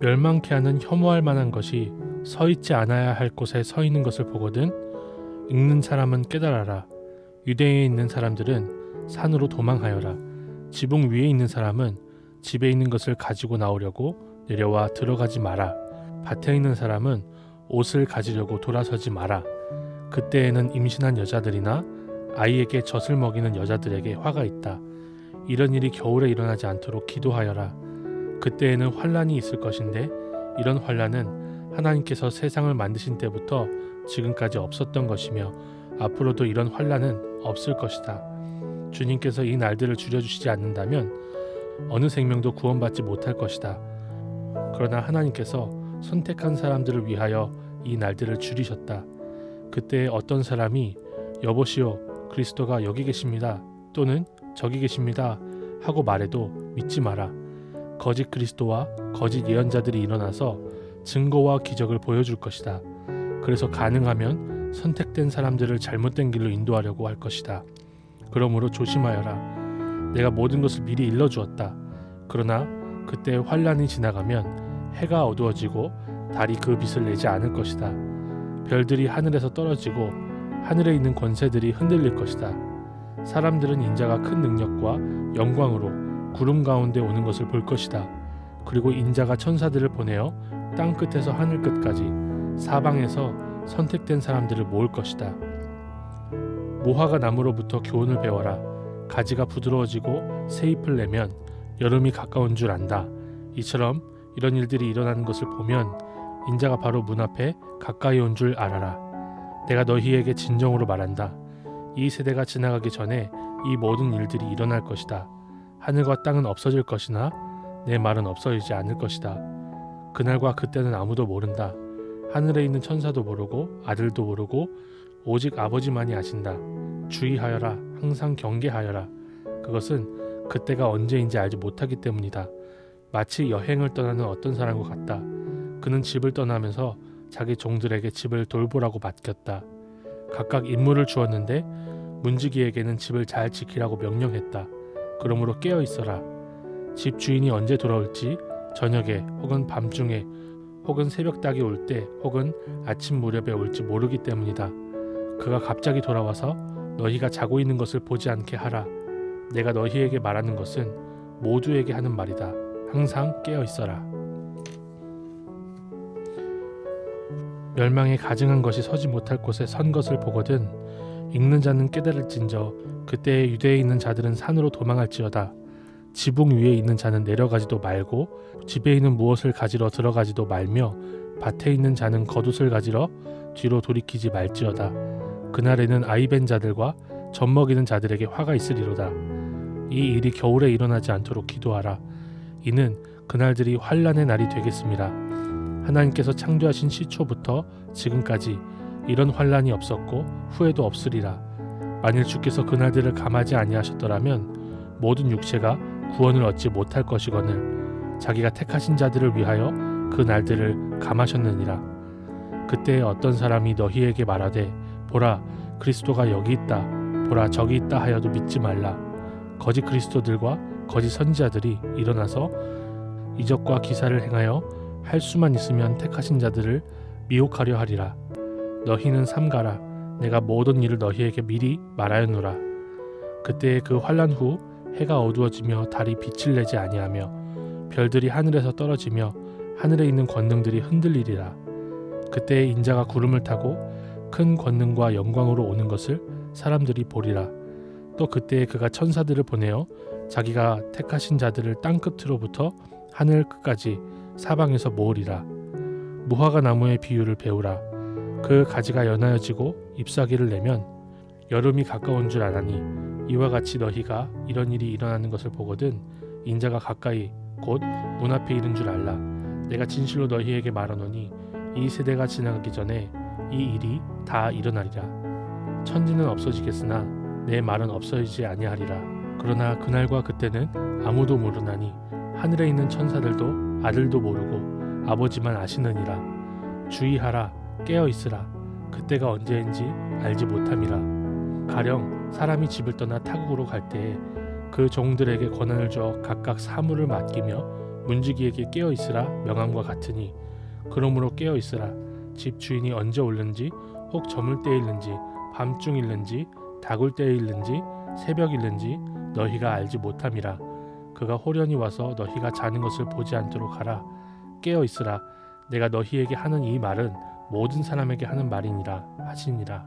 멸망케 하는 혐오할 만한 것이 서 있지 않아야 할 곳에 서 있는 것을 보거든 읽는 사람은 깨달아라. 유대에 있는 사람들은 산으로 도망하여라. 지붕 위에 있는 사람은 집에 있는 것을 가지고 나오려고 내려와 들어가지 마라. 밭에 있는 사람은 옷을 가지려고 돌아서지 마라. 그때에는 임신한 여자들이나 아이에게 젖을 먹이는 여자들에게 화가 있다. 이런 일이 겨울에 일어나지 않도록 기도하여라. 그때에는 환란이 있을 것인데 이런 환란은 하나님께서 세상을 만드신 때부터 지금까지 없었던 것이며 앞으로도 이런 환란은 없을 것이다. 주님께서 이 날들을 줄여주시지 않는다면 어느 생명도 구원받지 못할 것이다. 그러나 하나님께서 선택한 사람들을 위하여 이 날들을 줄이셨다. 그때 어떤 사람이 여보시오 그리스도가 여기 계십니다 또는 저기 계십니다 하고 말해도 믿지 마라. 거짓 그리스도와 거짓 예언자들이 일어나서 증거와 기적을 보여줄 것이다. 그래서 가능하면 선택된 사람들을 잘못된 길로 인도하려고 할 것이다. 그러므로 조심하여라. 내가 모든 것을 미리 일러주었다. 그러나 그때 환란이 지나가면 해가 어두워지고 달이 그 빛을 내지 않을 것이다. 별들이 하늘에서 떨어지고 하늘에 있는 권세들이 흔들릴 것이다. 사람들은 인자가 큰 능력과 영광으로 구름 가운데 오는 것을 볼 것이다. 그리고 인자가 천사들을 보내어 땅 끝에서 하늘 끝까지 사방에서 선택된 사람들을 모을 것이다. 무화과 나무로부터 교훈을 배워라. 가지가 부드러워지고 새 잎을 내면 여름이 가까운 줄 안다. 이처럼 이런 일들이 일어나는 것을 보면 인자가 바로 문 앞에 가까이 온 줄 알아라. 내가 너희에게 진정으로 말한다. 이 세대가 지나가기 전에 이 모든 일들이 일어날 것이다. 하늘과 땅은 없어질 것이나 내 말은 없어지지 않을 것이다. 그날과 그때는 아무도 모른다. 하늘에 있는 천사도 모르고 아들도 모르고 오직 아버지만이 아신다. 주의하여라. 항상 경계하여라. 그것은 그때가 언제인지 알지 못하기 때문이다. 마치 여행을 떠나는 어떤 사람과 같다. 그는 집을 떠나면서 자기 종들에게 집을 돌보라고 맡겼다. 각각 임무를 주었는데 문지기에게는 집을 잘 지키라고 명령했다. 그러므로 깨어 있어라. 집 주인이 언제 돌아올지 저녁에 혹은 밤중에 혹은 새벽닭이 올 때 혹은 아침 무렵에 올지 모르기 때문이다. 그가 갑자기 돌아와서 너희가 자고 있는 것을 보지 않게 하라. 내가 너희에게 말하는 것은 모두에게 하는 말이다. 항상 깨어 있어라. 멸망에 가증한 것이 서지 못할 곳에 선 것을 보거든 읽는 자는 깨달을진저 그때에 유대에 있는 자들은 산으로 도망할지어다. 지붕 위에 있는 자는 내려가지도 말고 집에 있는 무엇을 가지러 들어가지도 말며 밭에 있는 자는 겉옷을 가지러 뒤로 돌이키지 말지어다. 그날에는 아이벤 자들과 젖먹이는 자들에게 화가 있으리로다. 이 일이 겨울에 일어나지 않도록 기도하라. 이는 그날들이 환란의 날이 되겠습니다. 하나님께서 창조하신 시초부터 지금까지 이런 환란이 없었고 후에도 없으리라. 만일 주께서 그날들을 감하지 아니하셨더라면 모든 육체가 구원을 얻지 못할 것이거늘 자기가 택하신 자들을 위하여 그 날들을 감하셨느니라. 그때 어떤 사람이 너희에게 말하되 보라 그리스도가 여기 있다 보라 저기 있다 하여도 믿지 말라. 거짓 그리스도들과 거짓 선지자들이 일어나서 이적과 기사를 행하여 할 수만 있으면 택하신 자들을 미혹하려 하리라. 너희는 삼가라. 내가 모든 일을 너희에게 미리 말하였노라. 그때의 그 환란 후 해가 어두워지며 달이 빛을 내지 아니하며 별들이 하늘에서 떨어지며 하늘에 있는 권능들이 흔들리리라. 그때에 인자가 구름을 타고 큰 권능과 영광으로 오는 것을 사람들이 보리라. 또 그때에 그가 천사들을 보내어 자기가 택하신 자들을 땅 끝으로부터 하늘 끝까지 사방에서 모으리라. 무화과 나무의 비유를 배우라. 그 가지가 연하여지고 잎사귀를 내면 여름이 가까운 줄 아나니 이와 같이 너희가 이런 일이 일어나는 것을 보거든 인자가 가까이 곧 문 앞에 이른 줄 알라. 내가 진실로 너희에게 말하노니 이 세대가 지나가기 전에 이 일이 다 일어나리라. 천지는 없어지겠으나 내 말은 없어지지 아니하리라. 그러나 그날과 그때는 아무도 모르나니 하늘에 있는 천사들도 아들도 모르고 아버지만 아시느니라. 주의하라. 깨어 있으라. 그때가 언제인지 알지 못함이라. 가령 사람이 집을 떠나 타국으로 갈 때에 그 종들에게 권한을 주어 각각 사물을 맡기며 문지기에게 깨어 있으라 명함과 같으니 그러므로 깨어 있으라. 집 주인이 언제 올는지 혹 저물 때일는지 밤중일는지 다굴 때일는지 새벽일는지 너희가 알지 못함이라. 그가 호련히 와서 너희가 자는 것을 보지 않도록 하라. 깨어 있으라. 내가 너희에게 하는 이 말은 모든 사람에게 하는 말이니라 하시니라.